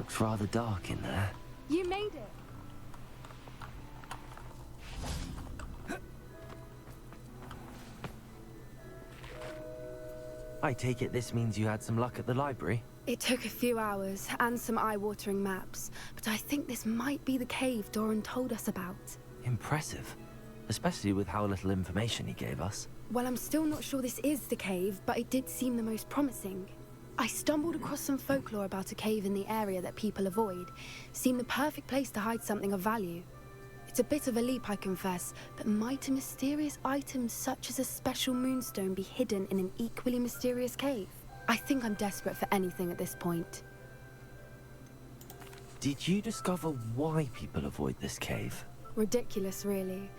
Looks rather dark in there. You made it. I take it this means you had some luck at the library? It took a few hours and some eye-watering maps, but I think this might be the cave Doran told us about. Impressive. Especially with how little information he gave us. Well, I'm still not sure this is the cave, but it did seem the most promising. I stumbled across some folklore about a cave in the area that people avoid. Seemed the perfect place to hide something of value. It's a bit of a leap, I confess, but might a mysterious item such as a special moonstone be hidden in an equally mysterious cave? I think I'm desperate for anything at this point. Did you discover why people avoid this cave? Ridiculous, really.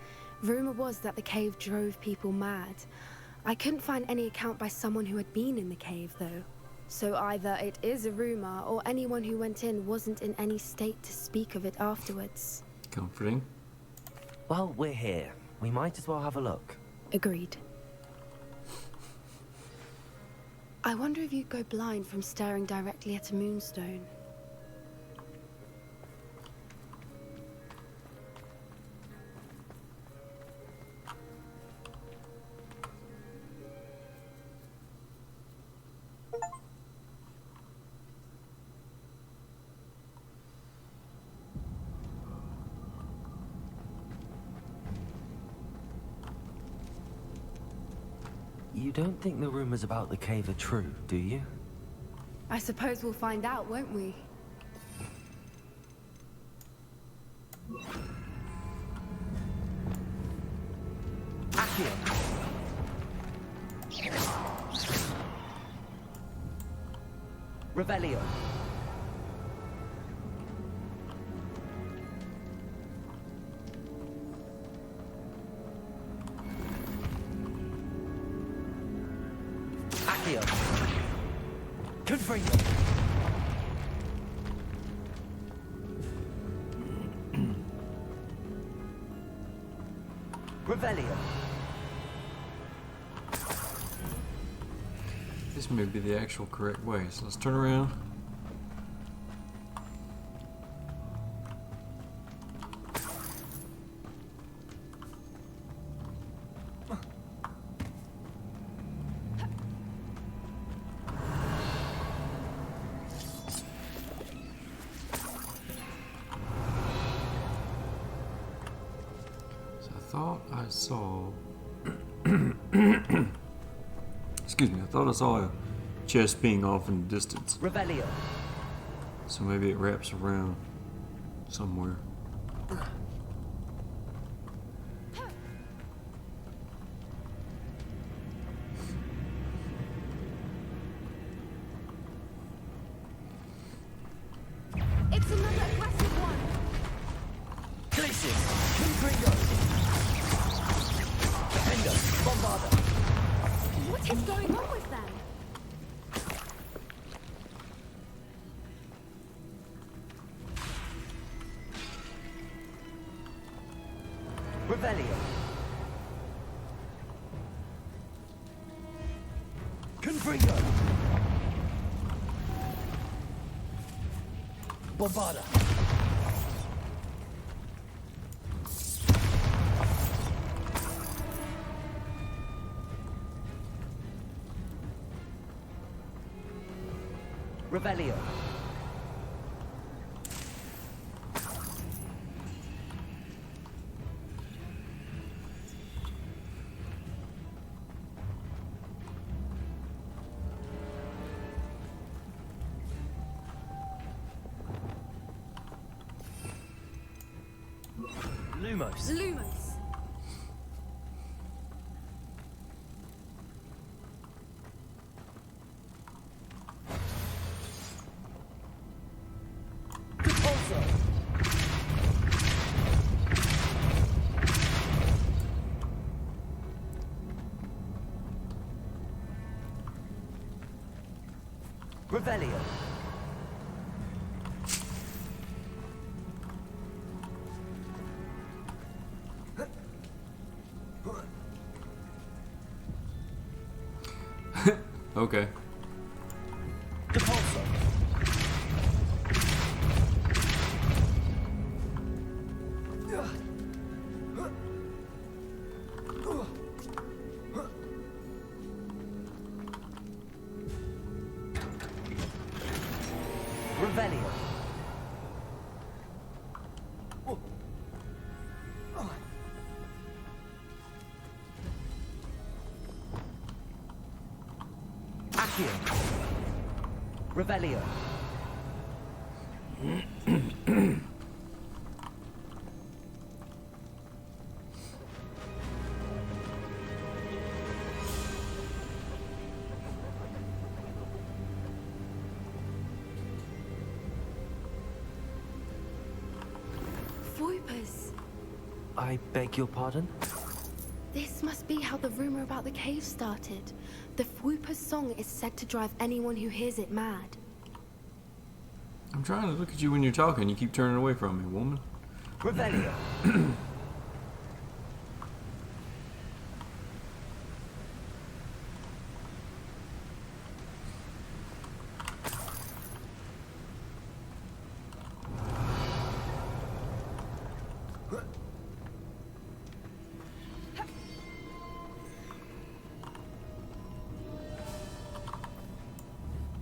Rumor was that the cave drove people mad. I couldn't find any account by someone who had been in the cave, though. So either it is a rumor, or anyone who went in wasn't in any state to speak of it afterwards. Comforting. Well, we're here. We might as well have a look. Agreed. I wonder if you'd go blind from staring directly at a moonstone. You don't think the rumors about the cave are true, do you? I suppose we'll find out, won't we? Accio! Revelio! Accio! Confringo! Revelio! This may be the actual correct way, so let's turn around. I saw excuse me, I thought I saw a chest being off in the distance. Revelio. So maybe it wraps around somewhere. It's another aggressive one. Glacius! Confringo! Defender! Bombarder! What is going on with them? Revelio. Confringo. Bombarda. Revelio. Lumos. Lumos. Repulsor. Revelio. Okay. Repulsor. Revelio. Accio. Revelio. Voipers. I beg your pardon? This must be how the rumor about the cave started. The Fwooper's song is said to drive anyone who hears it mad. I'm trying to look at you when you're talking. You keep turning away from me, woman. Revelio.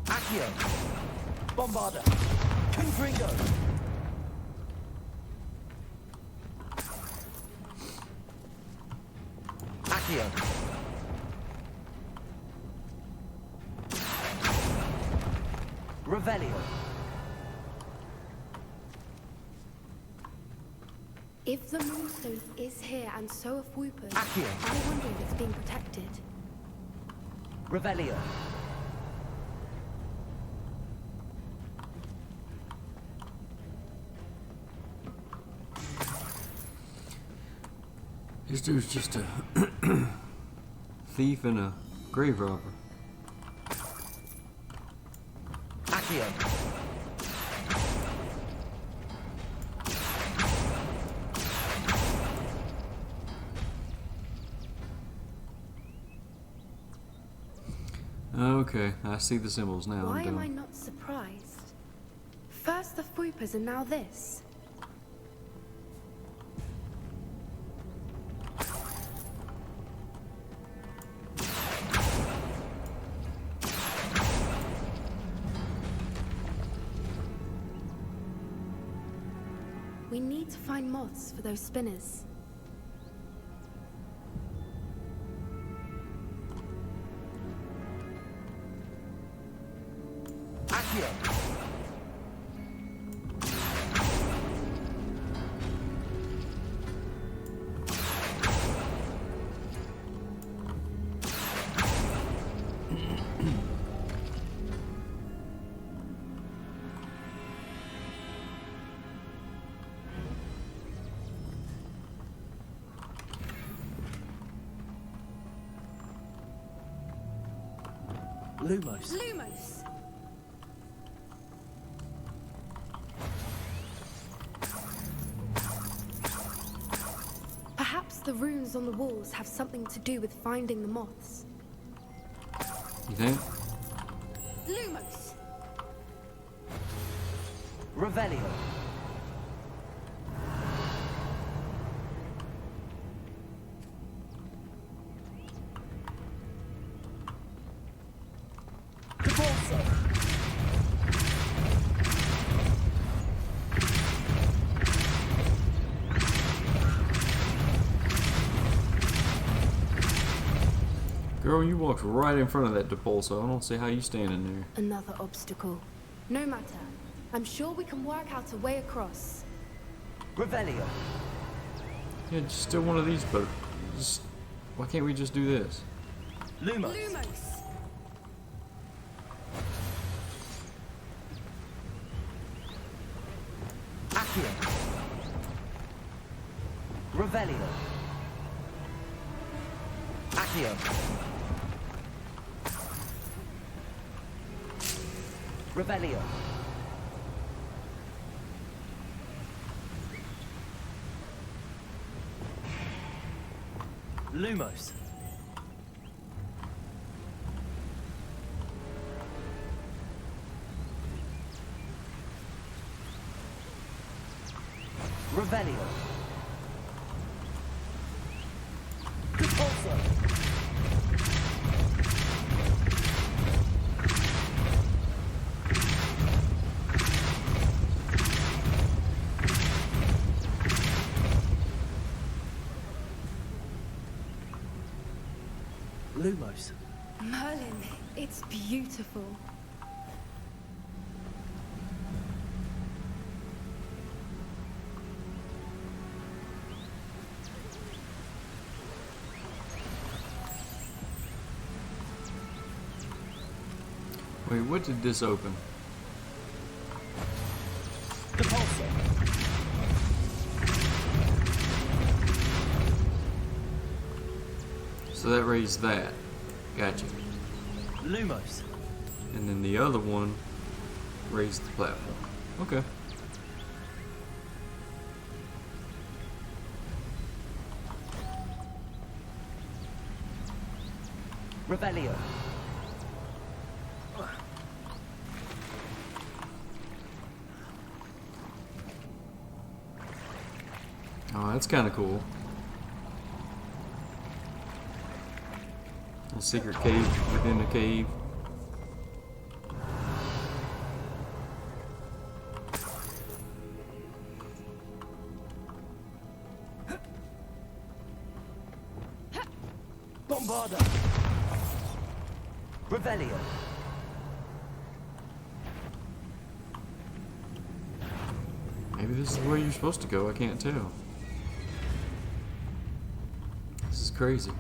Accio. Bombarda. Confringo. Accio. Revelio. If the Moonstone is here and so are Fwoopers, Accio. I wonder if it's being protected. Revelio. This dude's just a thief and a grave robber. Accio. Okay, I see the symbols now. Why I'm am done. I not surprised? First the Fwoopers and now this. We need to find moths for those spinners. Accio. Lumos. Lumos! Perhaps the runes on the walls have something to do with finding the moths. You think? Lumos! Revelio. Caborso. Girl, you walked right in front of that Depulso. I don't see how you standing there. Another obstacle. No matter. I'm sure we can work out a way across. Revelio. Yeah, just still one of these, but just why can't we just do this? Lumos. Lumos! Accio. Revelio. Accio. Revelio. Lumos. Revelio. Compulso. It's beautiful. Wait, what did this open? The pulsar. So that raised that. Gotcha. Lumos. And then the other one raised the platform. Okay. Revelio. Oh, that's kind of cool. A secret cave within a cave. Bombarda. Revelio. Maybe this is the way you're supposed to go, I can't tell. This is crazy.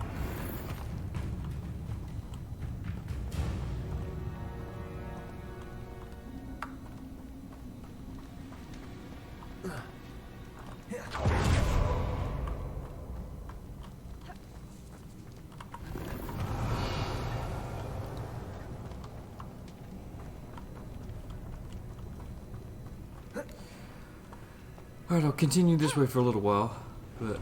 Alright, I'll continue this way for a little while, but...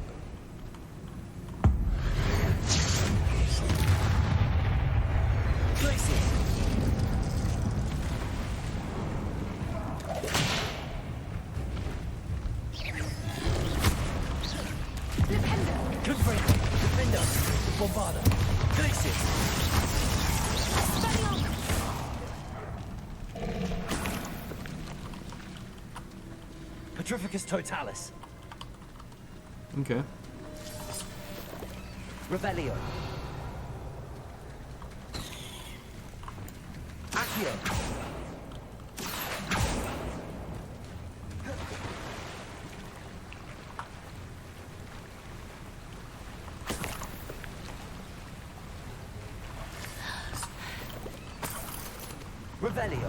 Bombarda. Glacius. Petrificus totalis. Okay. Revelio. Accio. Revelio.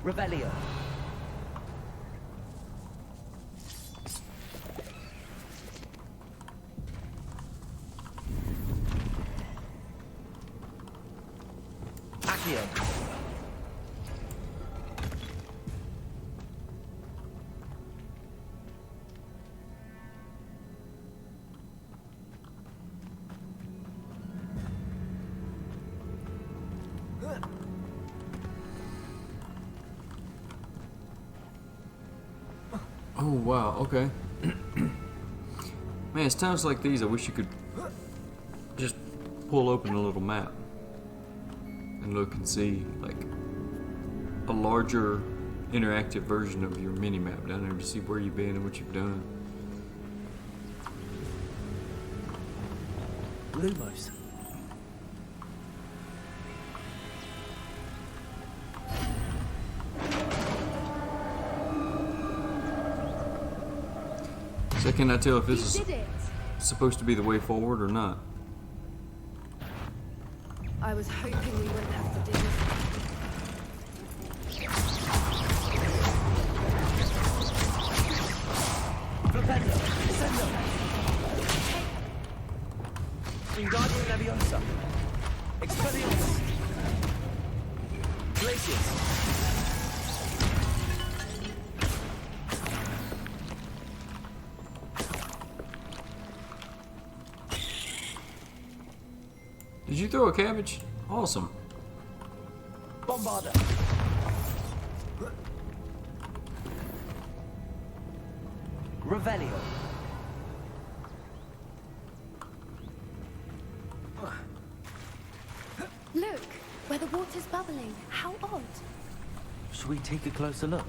Revelio. Accio. Oh, wow, okay. Man, it's times like these I wish you could just pull open a little map and look and see, like, a larger interactive version of your mini-map down there to see where you've been and what you've done. Lumos. So can I tell if this You is did it! supposed to be the way forward or not? I was hoping we wouldn't have to do this. Flipendo. Sendo. Wingardium Leviosa. Expelliarmus. Glacius. Did you throw a cabbage? Awesome. Bombarder. Revelio. Look, where the water's bubbling. How odd. Should we take a closer look?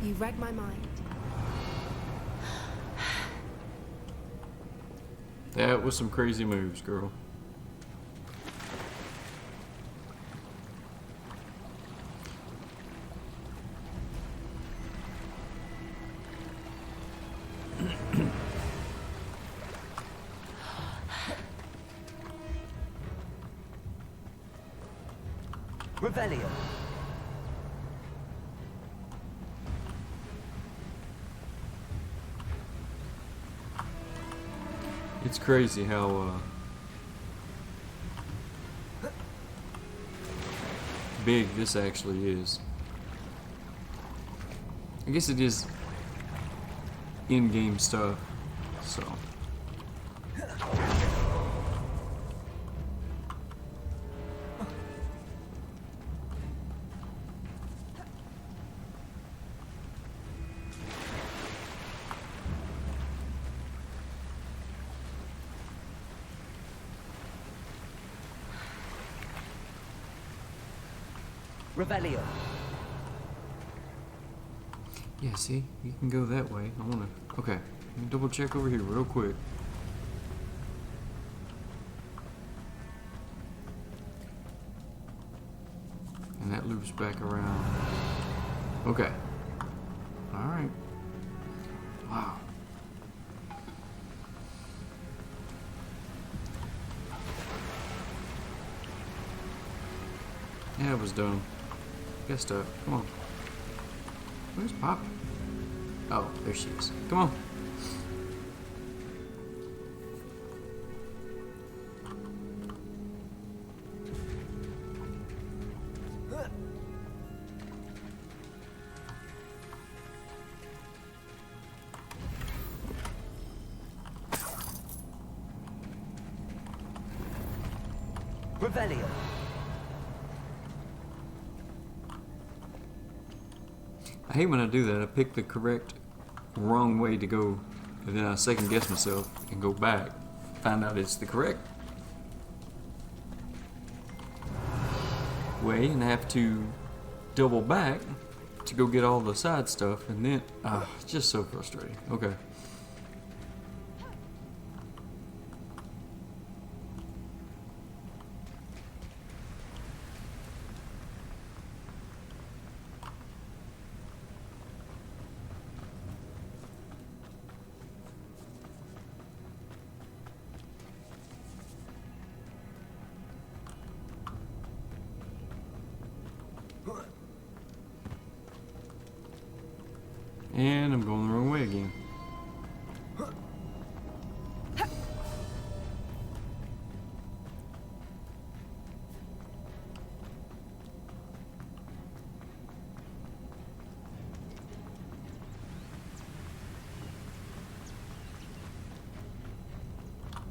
You read my mind. That was some crazy moves, girl. Revelio. It's crazy how big this actually is. I guess it is in-game stuff, so. Revelio. Yeah, see? You can go that way. I wanna... Okay. Let me double check over here real quick. And that loops back around. Okay. Alright. Wow. Yeah, it was dumb. Guessed up. Come on. Where's Poppy? Oh, there she is. Come on. Revelio. I hate when I do that. I pick the correct wrong way to go, and then I second guess myself and go back. Find out it's the correct way and have to double back to go get all the side stuff, and then it's just so frustrating. Okay. And I'm going the wrong way again.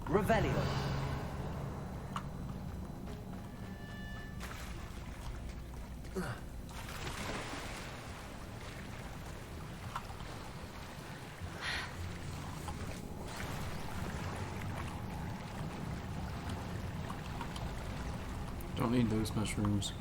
Revelio. Don't need those mushrooms.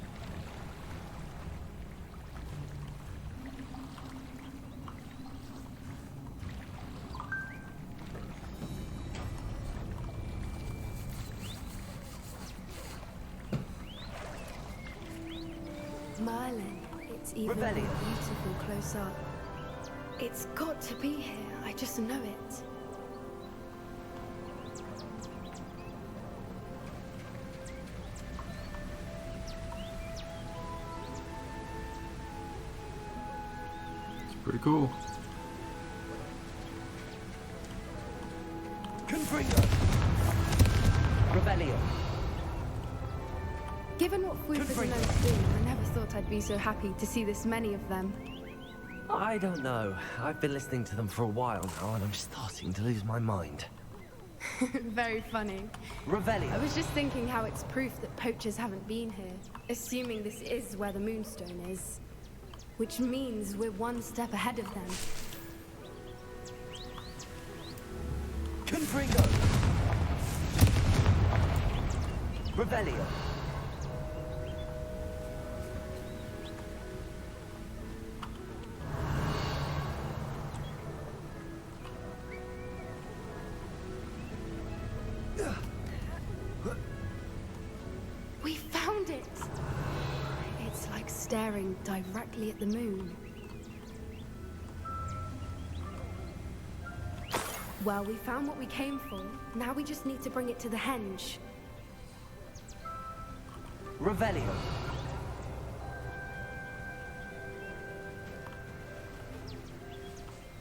Merlin, it's even more Revelio. beautiful close up. It's got to be here. I just know it. Pretty cool. Confringo. Revelio. Given what food is known to do, I never thought I'd be so happy to see this many of them. I don't know. I've been listening to them for a while now, and I'm starting to lose my mind. Very funny. I Revelio. was just thinking how it's proof that poachers haven't been here, assuming this is where the Moonstone is. Which means we're one step ahead of them. Confringo. Revelio. We found it! It's like staring directly at the moon. Well, we found what we came for. Now we just need to bring it to the henge. Revelio.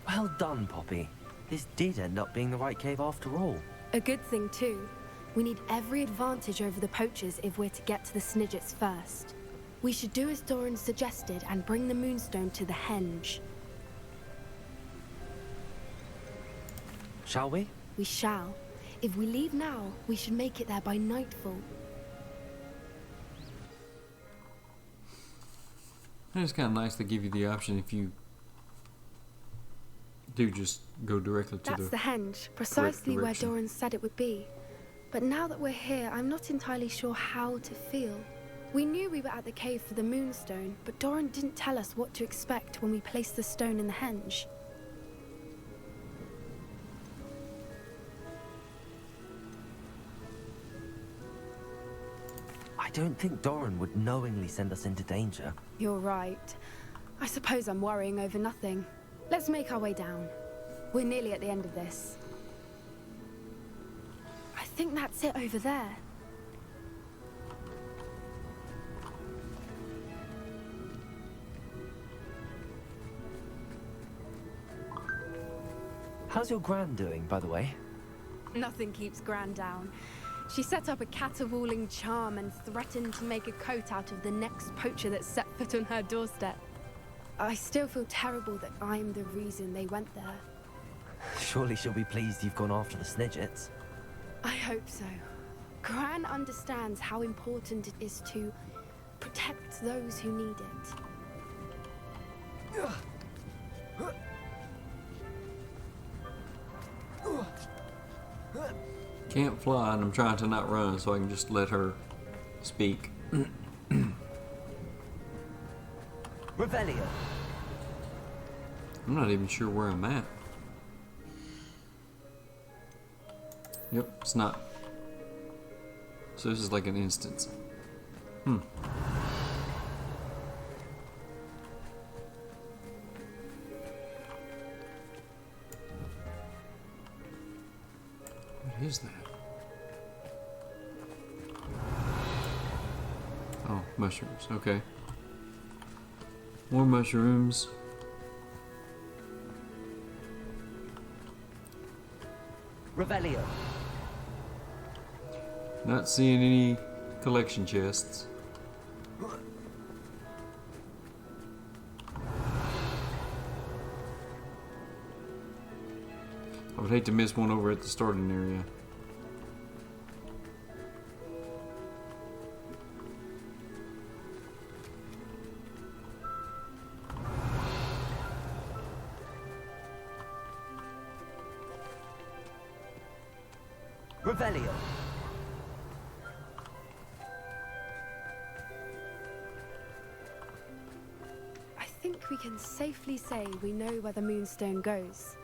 Well done, Poppy. This did end up being the right cave after all. A good thing, too. We need every advantage over the poachers if we're to get to the Snidgets first. We should do as Doran suggested and bring the Moonstone to the henge. Shall we? We shall. If we leave now, we should make it there by nightfall. And it's kind of nice to give you the option if you do just go directly to That's the henge, precisely where Doran said it would be. But now that we're here, I'm not entirely sure how to feel. We knew we were at the cave for the Moonstone, but Doran didn't tell us what to expect when we placed the stone in the henge. I don't think Doran would knowingly send us into danger. You're right. I suppose I'm worrying over nothing. Let's make our way down. We're nearly at the end of this. I think that's it over there. How's your Gran doing, by the way? Nothing keeps Gran down. She set up a caterwauling charm and threatened to make a coat out of the next poacher that set foot on her doorstep. I still feel terrible that I'm the reason they went there. Surely she'll be pleased you've gone after the Snidgets. I hope so. Gran understands how important it is to protect those who need it. Can't fly, and I'm trying to not run, so I can just let her speak. Revelio. I'm not even sure where I'm at. Yep, it's not. So this is like an instance. What is that? Oh, mushrooms, okay. More mushrooms. Revelio. Not seeing any collection chests. I would hate to miss one over at the starting area. Revelio. I think we can safely say we know where the Moonstone goes.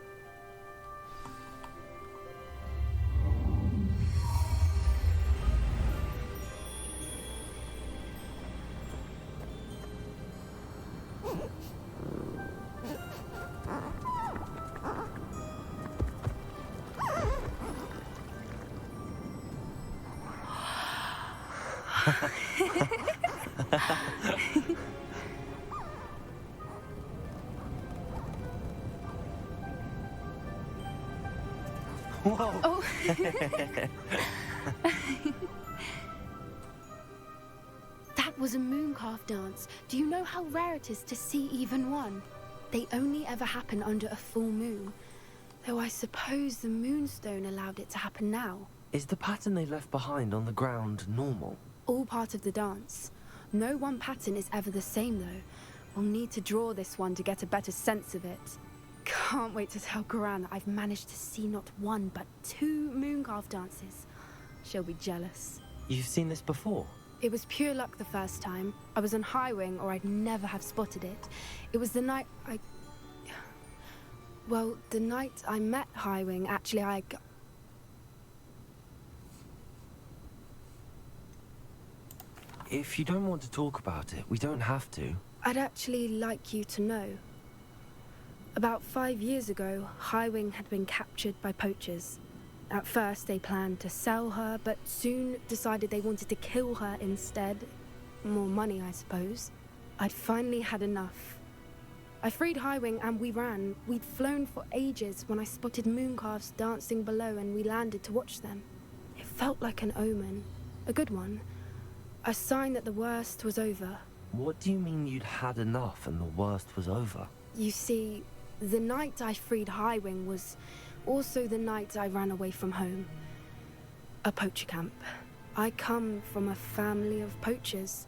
Whoa. Oh. That was a mooncalf dance. Do you know how rare it is to see even one? They only ever happen under a full moon. Though I suppose the Moonstone allowed it to happen now. Is the pattern they left behind on the ground normal? All part of the dance. No one pattern is ever the same, though. We'll need to draw this one to get a better sense of it. Can't wait to tell Gran that I've managed to see not one, but 2 Mooncalf dances. She'll be jealous. You've seen this before? It was pure luck the first time. I was on Highwing, or I'd never have spotted it. It was the night Well, the night I met Highwing, actually, If you don't want to talk about it, we don't have to. I'd actually like you to know. About 5 years ago, Highwing had been captured by poachers. At first, they planned to sell her, but soon decided they wanted to kill her instead. More money, I suppose. I'd finally had enough. I freed Highwing and we ran. We'd flown for ages when I spotted mooncalves dancing below and we landed to watch them. It felt like an omen. A good one. A sign that the worst was over. What do you mean you'd had enough and the worst was over? You see, the night I freed Highwing was also the night I ran away from home. A poacher camp. I come from a family of poachers.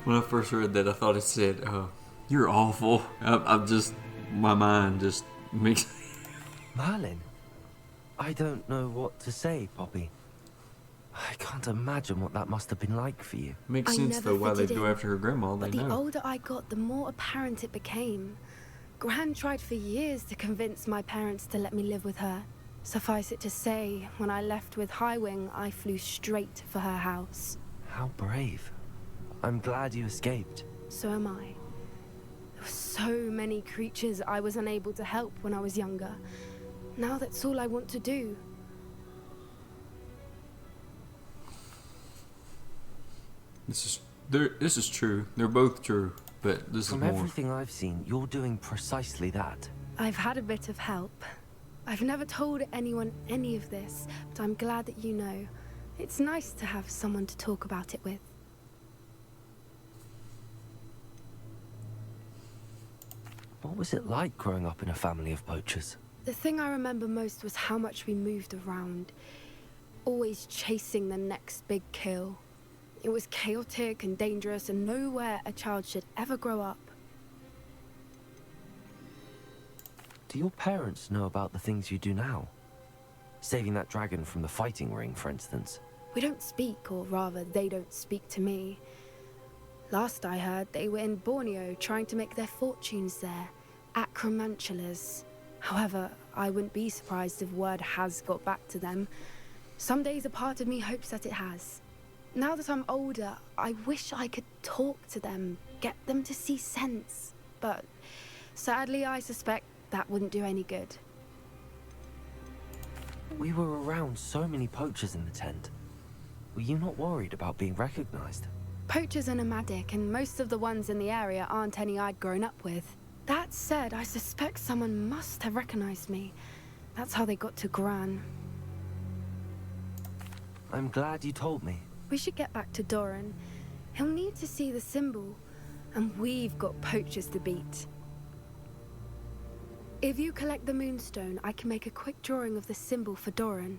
When I first read that, I thought it said, "You're awful." I'm just, my mind just makes. Merlin, I don't know what to say, Poppy. I can't imagine what that must have been like for you. Makes I sense never though why they fitted go in, after her grandma. They But the know. older I got, the more apparent it became. Gran tried for years to convince my parents to let me live with her. Suffice it to say, when I left with Highwing, I flew straight for her house. How brave. I'm glad you escaped. So am I. There were so many creatures I was unable to help when I was younger. Now that's all I want to do. This is true. They're both true, but this From is more. everything I've seen, you're doing precisely that. I've had a bit of help. I've never told anyone any of this, but I'm glad that you know. It's nice to have someone to talk about it with. What was it like growing up in a family of poachers? The thing I remember most was how much we moved around, always chasing the next big kill. It was chaotic and dangerous and nowhere a child should ever grow up. Do your parents know about the things you do now? Saving that dragon from the fighting ring, for instance. We don't speak, or rather, they don't speak to me. Last I heard, they were in Borneo trying to make their fortunes there, acromantulas. However, I wouldn't be surprised if word has got back to them. Some days a part of me hopes that it has. Now that I'm older, I wish I could talk to them, get them to see sense. But sadly, I suspect that wouldn't do any good. We were around so many poachers in the tent. Were you not worried about being recognized? Poachers are nomadic, and most of the ones in the area aren't any I'd grown up with. That said, I suspect someone must have recognized me. That's how they got to Gran. I'm glad you told me. We should get back to Doran. He'll need to see the symbol, and we've got poachers to beat. If you collect the Moonstone, I can make a quick drawing of the symbol for Doran.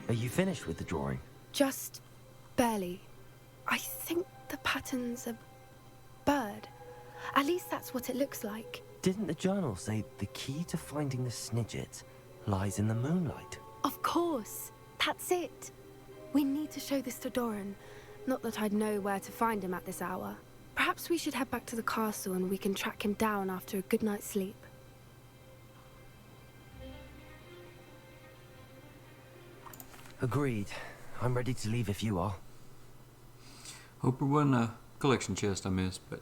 Are you finished with the drawing? Just barely. I think the pattern's a bird. At least that's what it looks like. Didn't the journal say the key to finding the Snidget lies in the moonlight? Of course. That's it. We need to show this to Doran. Not that I'd know where to find him at this hour. Perhaps we should head back to the castle and we can track him down after a good night's sleep. Agreed. I'm ready to leave if you are. Hope it wasn't a collection chest I missed, but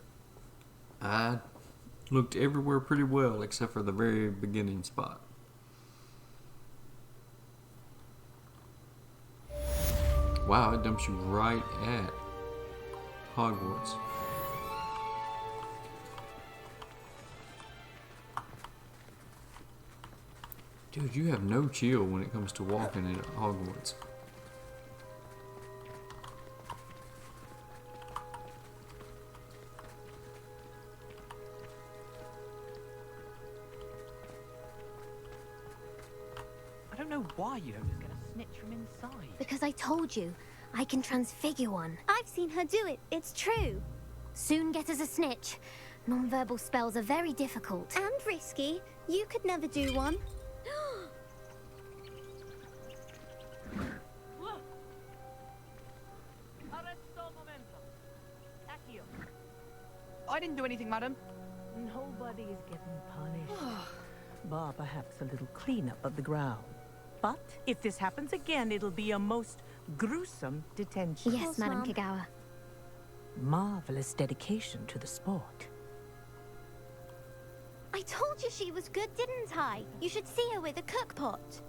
I looked everywhere pretty well except for the very beginning spot. Wow, it dumps you right at Hogwarts. Dude, you have no chill when it comes to walking at Hogwarts. I don't know why you don't just get a snitch from inside. Because I told you, I can transfigure one. I've seen her do it, it's true. Soon get us a snitch. Non-verbal spells are very difficult. And risky. You could never do one. I didn't do anything, madam. Nobody is getting punished. Bar perhaps a little cleanup of the ground. But if this happens again, it'll be a most gruesome detention. Yes, Madam Kagawa. Marvelous dedication to the sport. I told you she was good, didn't I? You should see her with a cookpot.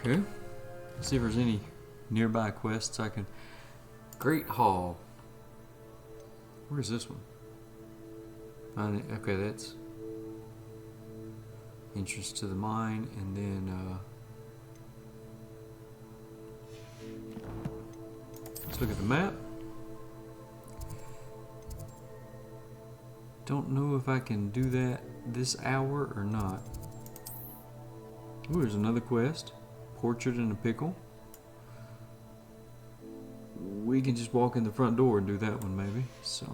Okay. Let's see if there's any nearby quests I can. Great Hall. Where's this one? Okay, that's entrance to the mine, and then let's look at the map. Don't know if I can do that this hour or not. Ooh, there's another quest. Portrait in a pickle. We can just walk in the front door and do that one maybe. So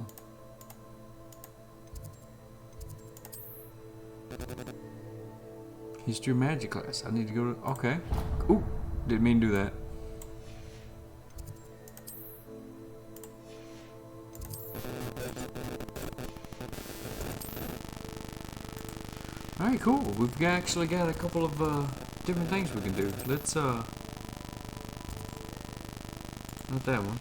history of magic class. I need to go to okay. Ooh, didn't mean to do that. Alright, cool. We've actually got a couple of different things we can do. Let's not that one.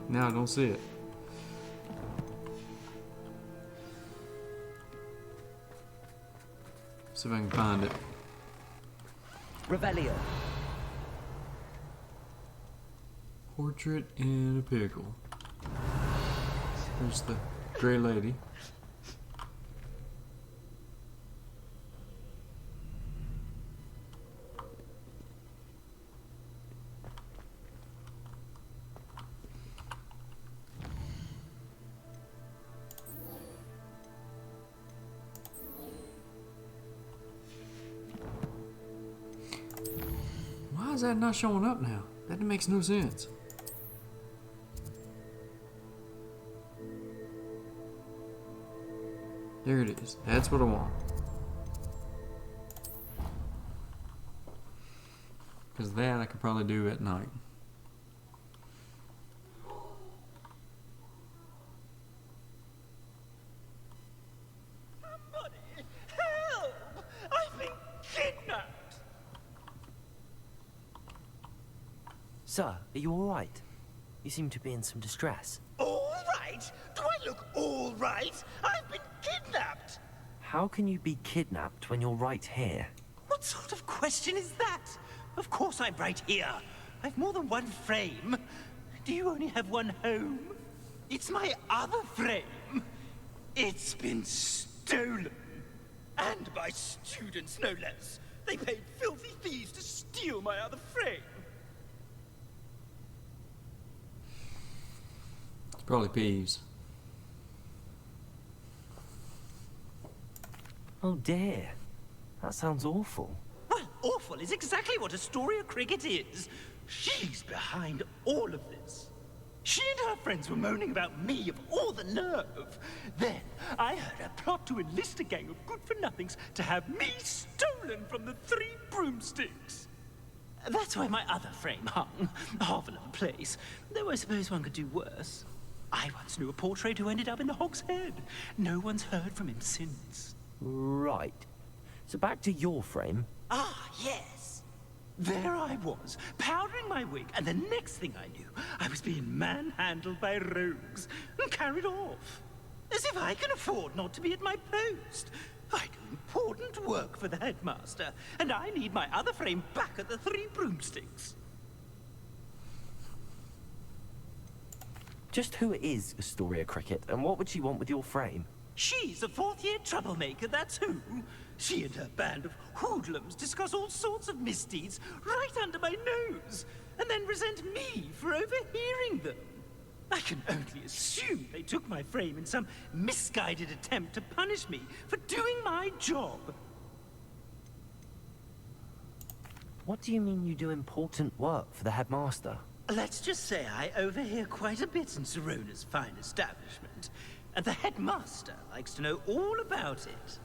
No, I don't see it. See if I can find it. Revelio. Portrait in a pickle. There's the gray lady. Why is that not showing up now? That makes no sense. There it is. That's what I want. Because that I could probably do at night. Somebody help! I've been kidnapped! Sir, are you all right? You seem to be in some distress. All right? Do I look all right? I've been kidnapped! How can you be kidnapped when you're right here? What sort of question is that? Of course I'm right here. I've more than one frame. Do you only have one home? It's my other frame. It's been stolen. And by students, no less. They paid filthy fees to steal my other frame. It's probably Peeves. Oh dear. That sounds awful. Well, awful is exactly what Astoria Cricket is. She's behind all of this. She and her friends were moaning about me, of all the nerve. Then I heard her plot to enlist a gang of good-for-nothings to have me stolen from the Three Broomsticks. That's where my other frame hung, half of the place, though I suppose one could do worse. I once knew a portrait who ended up in the Hog's Head. No one's heard from him since. Right. So back to your frame. Ah, yes. There I was, powdering my wig, and the next thing I knew, I was being manhandled by rogues and carried off. As if I can afford not to be at my post. I do important work for the headmaster, and I need my other frame back at the Three Broomsticks. Just who is Astoria Cricket, and what would she want with your frame? She's a fourth-year troublemaker, that's who. She and her band of hoodlums discuss all sorts of misdeeds right under my nose, and then resent me for overhearing them. I can only assume they took my frame in some misguided attempt to punish me for doing my job. What do you mean you do important work for the headmaster? Let's just say I overhear quite a bit in Serona's fine establishment, and the headmaster likes to know all about it.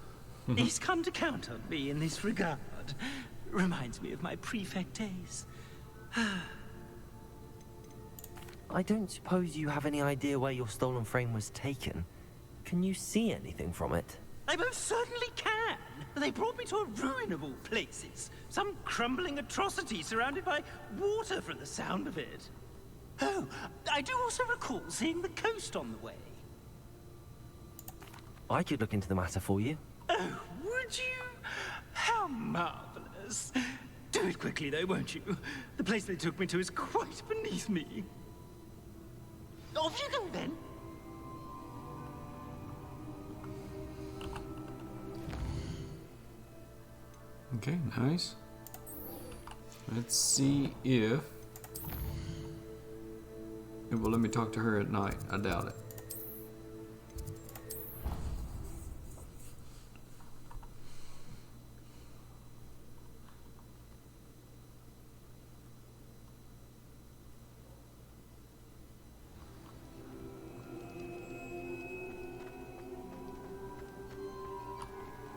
He's come to count on me in this regard. Reminds me of my prefect days. I don't suppose you have any idea where your stolen frame was taken. Can you see anything from it? I most certainly can. They brought me to a ruin of all places. Some crumbling atrocity surrounded by water from the sound of it. Oh, I do also recall seeing the coast on the way. I could look into the matter for you. Oh, would you? How marvelous. Do it quickly, though, won't you? The place they took me to is quite beneath me. Off you go, then. Okay, nice. Let's see if it will let me talk to her at night. I doubt it.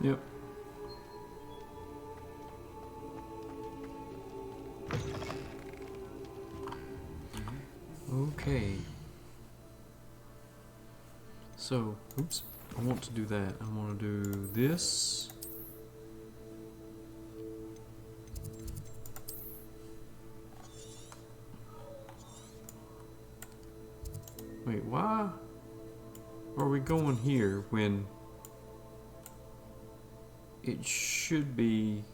Yep. Okay. So, oops, I want to do that. I want to do this. Wait, why are we going here when it should be?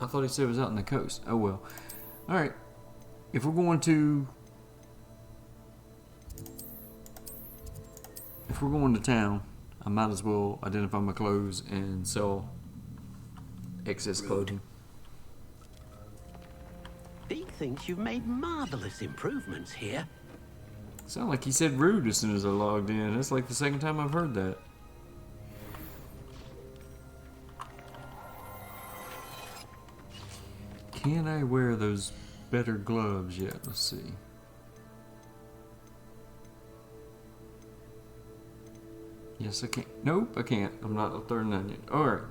I thought he said it was out on the coast. Oh well. Alright. If we're going to town, I might as well identify my clothes and sell excess clothing. Deke thinks you've made marvelous improvements here. Sound like he said rude as soon as I logged in. That's like the second time I've heard that. Can I wear those better gloves yet? Let's see. Yes, I can't. Nope, I can't. I'm not a third none yet. Alright.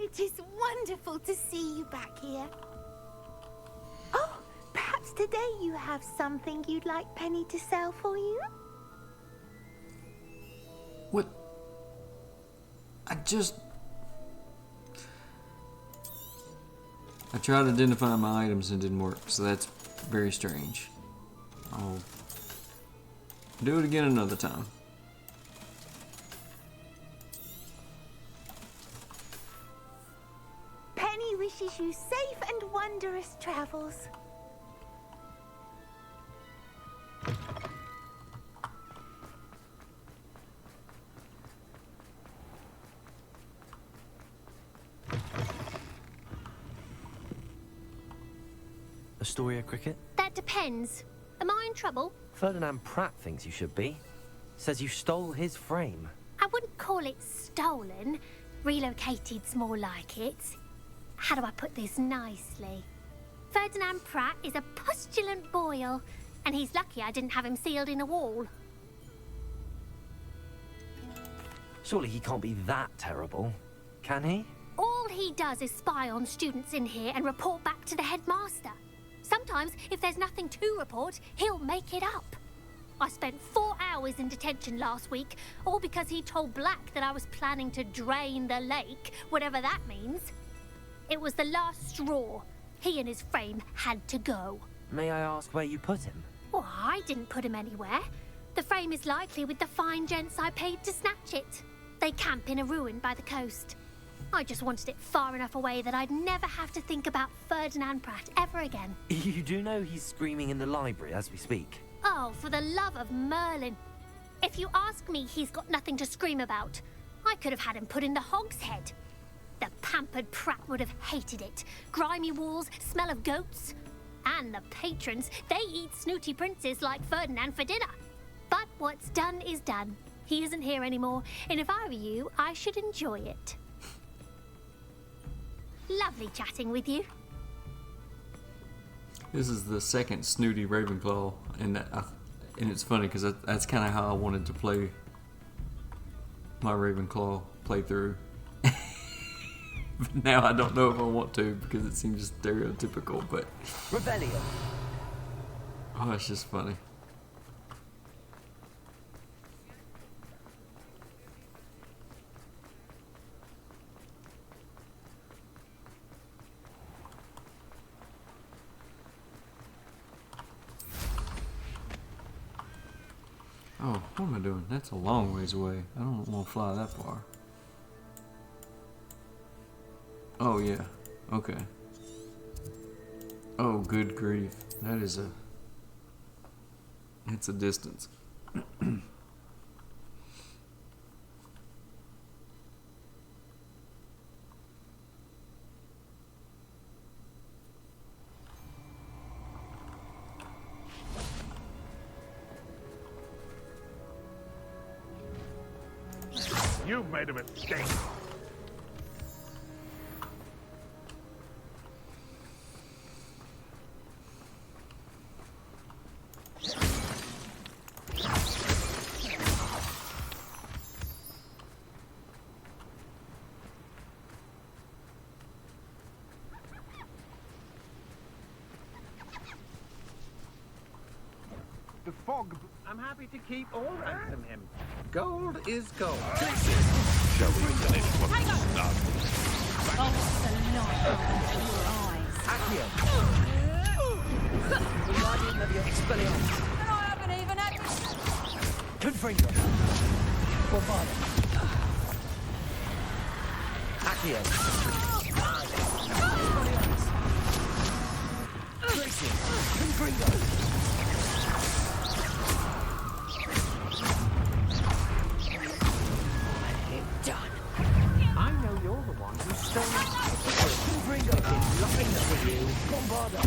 It is wonderful to see you back here. Oh, perhaps today you have something you'd like Penny to sell for you? What? I tried identifying my items and it didn't work, so that's very strange. I'll do it again another time. Penny wishes you safe and wondrous travels. Astoria Cricket? That depends. Am I in trouble? Ferdinand Pratt thinks you should be. Says you stole his frame. I wouldn't call it stolen. Relocated's more like it. How do I put this nicely? Ferdinand Pratt is a postulant boil, and he's lucky I didn't have him sealed in a wall. Surely he can't be that terrible, can he? All he does is spy on students in here and report back to the headmaster. Sometimes, if there's nothing to report, he'll make it up. I spent 4 hours in detention last week, all because he told Black that I was planning to drain the lake, whatever that means. It was the last straw. He and his frame had to go. May I ask where you put him? Well, I didn't put him anywhere. The frame is likely with the fine gents I paid to snatch it. They camp in a ruin by the coast. I just wanted it far enough away that I'd never have to think about Ferdinand Pratt ever again. You do know he's screaming in the library as we speak. Oh, for the love of Merlin. If you ask me, he's got nothing to scream about. I could have had him put in the hogshead. The pampered Pratt would have hated it. Grimy walls, smell of goats. And the patrons, they eat snooty princes like Ferdinand for dinner. But what's done is done. He isn't here anymore, and if I were you, I should enjoy it. Lovely chatting with you. This is the second snooty Ravenclaw, and it's funny because that's kind of how I wanted to play my Ravenclaw playthrough. But now I don't know if I want to because it seems stereotypical. But Rebellion. Oh, it's just funny. Oh, what am I doing? That's a long ways away. I don't want to fly that far. Oh, yeah. Okay. Oh, good grief. That is it's a distance. You've made a mistake. The fog. I'm happy to keep or ransom him. Gold is gold. Shall we finish what we started? Oh, the light opens your eyes. Accio. Guardian Leviosa Expelliarmus. And I haven't even had to... Confringo. Bombarda. Accio. Expelliarmus. Tracy. Confringo. Confringo is lying for you. Bombarda.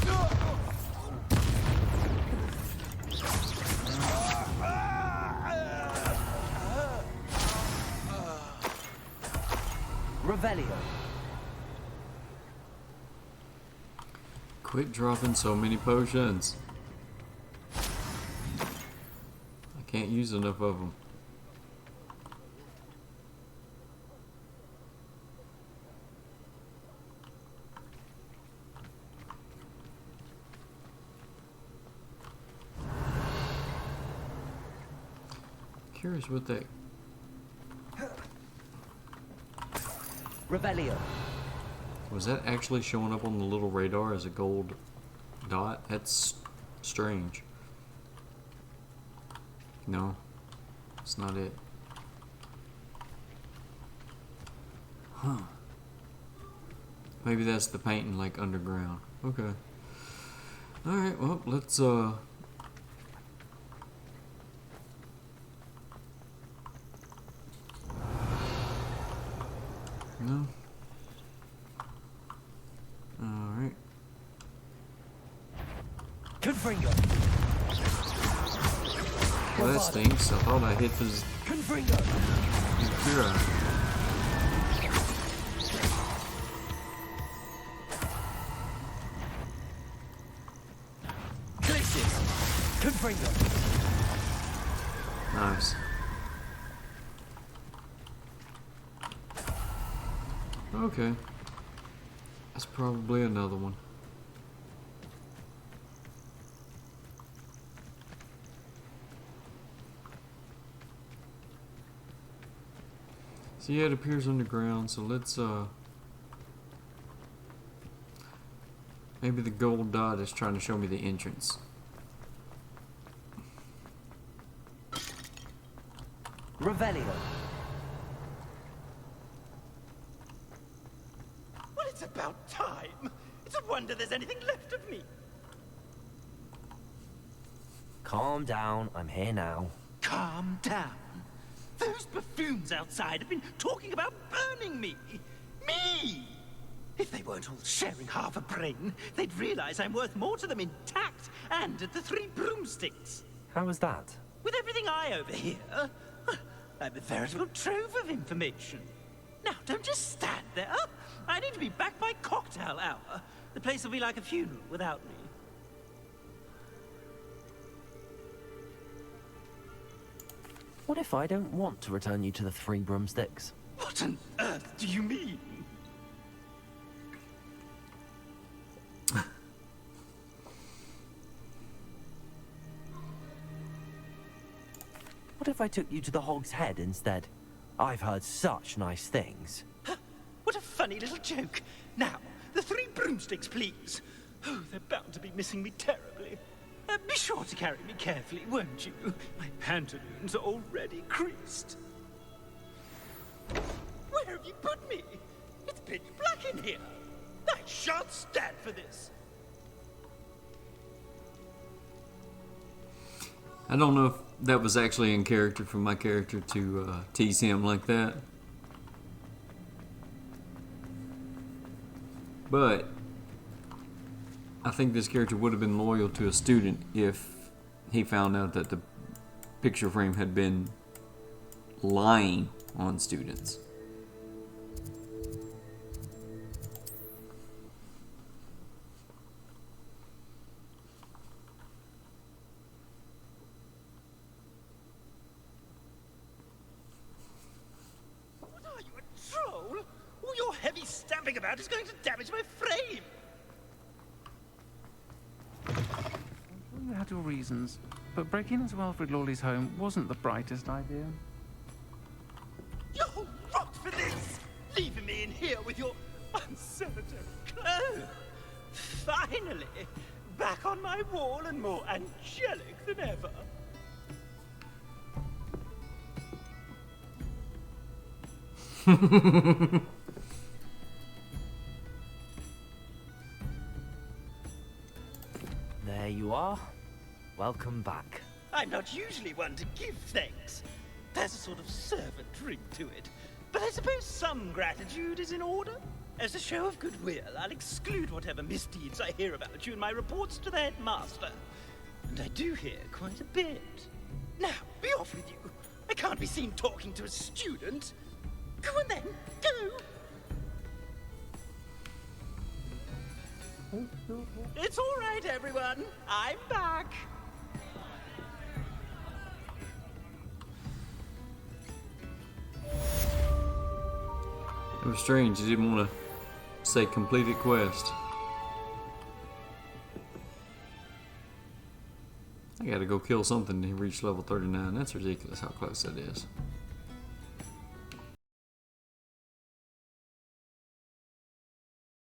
Revelio. Quit dropping so many potions. I can't use enough of them. Curious what that... Revelio. Was that actually showing up on the little radar as a gold dot? That's strange. No, it's not it. Huh. Maybe that's the painting like underground. Okay. Alright, well, let's No. Alright. Confringo. Well, that stinks. I thought I hit his Confringo. Kira. Glitches. Confringo. Nice. Okay. That's probably another one. So yeah, it appears underground, so let's maybe the gold dot is trying to show me the entrance. Revelio. Well, it's about time. It's a wonder there's anything left of me. Calm down, I'm here now. Calm down. Those buffoons outside have been talking about burning me. Me! If they weren't all sharing half a brain, they'd realize I'm worth more to them intact and at the Three Broomsticks. How was that? With everything I overhear, I'm a veritable trove of information. Now, don't just stand there. I need to be back by cocktail hour. The place will be like a funeral without me. What if I don't want to return you to the Three Broomsticks? What on earth do you mean? What if I took you to the Hog's Head instead? I've heard such nice things. What a funny little joke. Now, the Three Broomsticks, please. Oh, they're bound to be missing me terribly. Be sure to carry me carefully, won't you? My pantaloons are already creased. Where have you put me? It's pitch black in here. I shan't stand for this. I don't know if that was actually in character for my character to tease him like that. But I think this character would have been loyal to a student if he found out that the picture frame had been lying on students. What are you, a troll? All your heavy stamping about is going to damage my frame. You had your reasons, but breaking into Wilfred Lawley's home wasn't the brightest idea. You're rot for this! Leaving me in here with your unsanitary clothes! Finally! Back on my wall and more angelic than ever! There you are. Welcome back. I'm not usually one to give thanks. There's a sort of servant ring to it. But I suppose some gratitude is in order. As a show of goodwill, I'll exclude whatever misdeeds I hear about you in my reports to the headmaster. And I do hear quite a bit. Now, be off with you. I can't be seen talking to a student. Go on then, go! It's all right, everyone. I'm back. It was strange, he didn't want to say completed quest. I gotta go kill something to reach level 39. That's ridiculous how close that is.